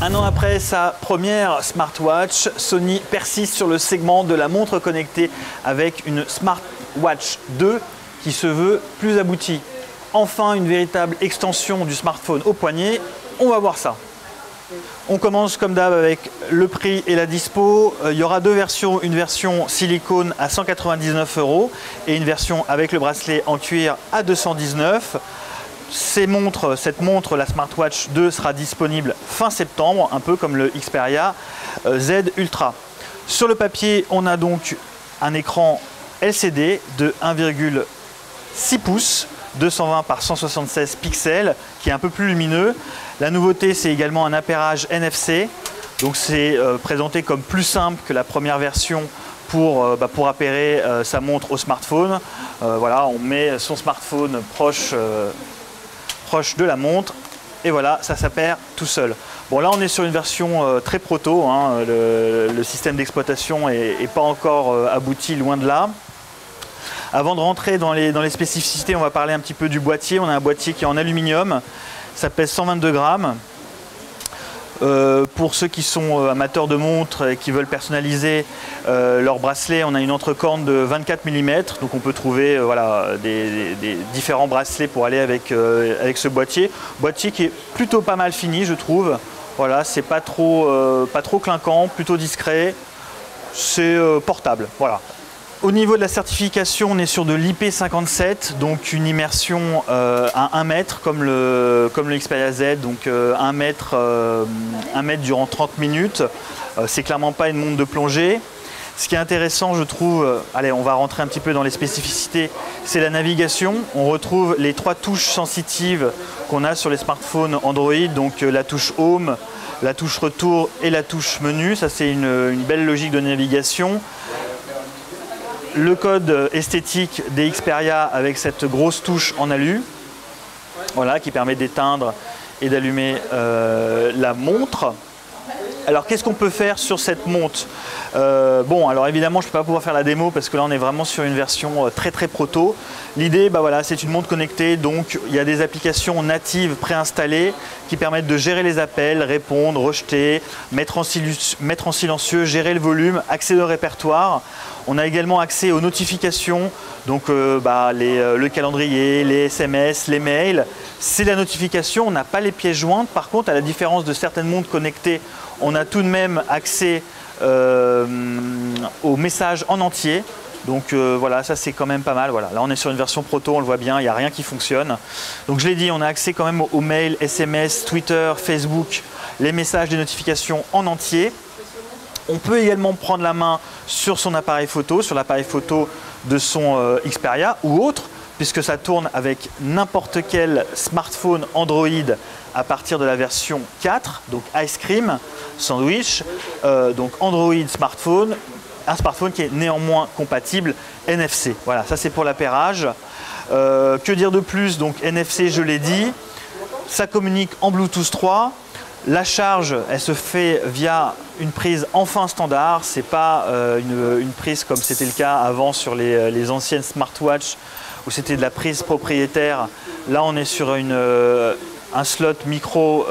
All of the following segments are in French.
Un an après sa première smartwatch, Sony persiste sur le segment de la montre connectée avec une Smartwatch 2 qui se veut plus aboutie. Enfin, une véritable extension du smartphone au poignet. On va voir ça. On commence comme d'hab avec le prix et la dispo. Il y aura deux versions, une version silicone à 199 € et une version avec le bracelet en cuir à 219 €. Cette montre, la Smartwatch 2, sera disponible fin septembre, un peu comme le Xperia Z Ultra. Sur le papier, on a donc un écran LCD de 1,6 pouces, 220 par 176 pixels, qui est un peu plus lumineux. La nouveauté, c'est également un appairage NFC. Donc c'est présenté comme plus simple que la première version pour appairer sa montre au smartphone. Voilà, on met son smartphone proche de la montre et voilà, ça s'appaire tout seul. Bon, là on est sur une version très proto, hein, le système d'exploitation est pas encore abouti, loin de là. Avant de rentrer dans les spécificités, on va parler un petit peu du boîtier. On a un boîtier qui est en aluminium, ça pèse 122 grammes. Pour ceux qui sont amateurs de montres et qui veulent personnaliser leur bracelet, on a une entrecorne de 24 mm, donc on peut trouver voilà, des différents bracelets pour aller avec ce boîtier. Boîtier qui est plutôt pas mal fini, je trouve. Voilà, c'est pas trop clinquant, plutôt discret, c'est portable. Voilà. Au niveau de la certification, on est sur de l'IP57, donc une immersion à 1 mètre comme le Xperia Z, donc 1 mètre durant 30 minutes. C'est clairement pas une montre de plongée. Ce qui est intéressant, je trouve, allez, on va rentrer un petit peu dans les spécificités, c'est la navigation. On retrouve les 3 touches sensitives qu'on a sur les smartphones Android, donc la touche Home, la touche Retour et la touche Menu. Ça, c'est une belle logique de navigation. Le code esthétique des Xperia avec cette grosse touche en alu, voilà, qui permet d'éteindre et d'allumer la montre. Alors qu'est-ce qu'on peut faire sur cette montre? Bon, alors évidemment je ne peux pas pouvoir faire la démo parce que là on est vraiment sur une version très proto. L'idée, voilà, c'est une montre connectée, donc il y a des applications natives préinstallées qui permettent de gérer les appels, répondre, rejeter, mettre en silencieux, gérer le volume, accéder au répertoire. On a également accès aux notifications, donc le calendrier, les SMS, les mails. C'est la notification, on n'a pas les pièces jointes. Par contre, à la différence de certaines montres connectées, on a tout de même accès aux messages en entier. Donc voilà, ça c'est quand même pas mal. Voilà. Là on est sur une version proto, on le voit bien, il n'y a rien qui fonctionne. Donc je l'ai dit, on a accès quand même aux mails, SMS, Twitter, Facebook, les messages, les notifications en entier. On peut également prendre la main sur son appareil photo, sur l'appareil photo de son Xperia ou autre, puisque ça tourne avec n'importe quel smartphone Android à partir de la version 4, donc Ice Cream, Sandwich, donc Android smartphone, un smartphone qui est néanmoins compatible NFC. Voilà, ça c'est pour l'appairage. Que dire de plus? Donc NFC, je l'ai dit, ça communique en Bluetooth 3. La charge, elle se fait via une prise enfin standard. C'est pas une prise comme c'était le cas avant sur les anciennes smartwatches où c'était de la prise propriétaire. Là, on est sur un slot micro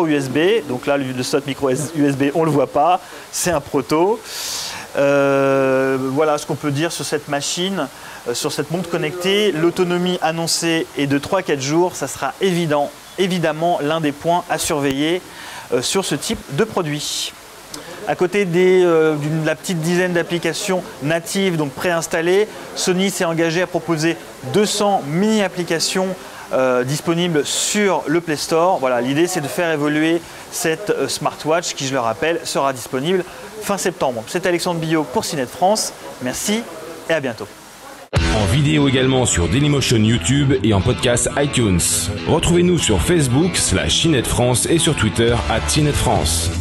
USB. Donc là, le slot micro USB, on le voit pas. C'est un proto. Voilà ce qu'on peut dire sur cette machine, sur cette montre connectée. L'autonomie annoncée est de 3-4 jours. Ça sera évidemment l'un des points à surveiller sur ce type de produit. À côté de la petite dizaine d'applications natives, donc préinstallées, Sony s'est engagé à proposer 200 mini-applications disponibles sur le Play Store. Voilà, l'idée c'est de faire évoluer cette smartwatch qui, je le rappelle, sera disponible fin septembre. C'est Alexandre Billot pour CNET France. Merci et à bientôt. En vidéo également sur Dailymotion YouTube et en podcast iTunes. Retrouvez-nous sur Facebook /CNET France et sur Twitter @CNET France.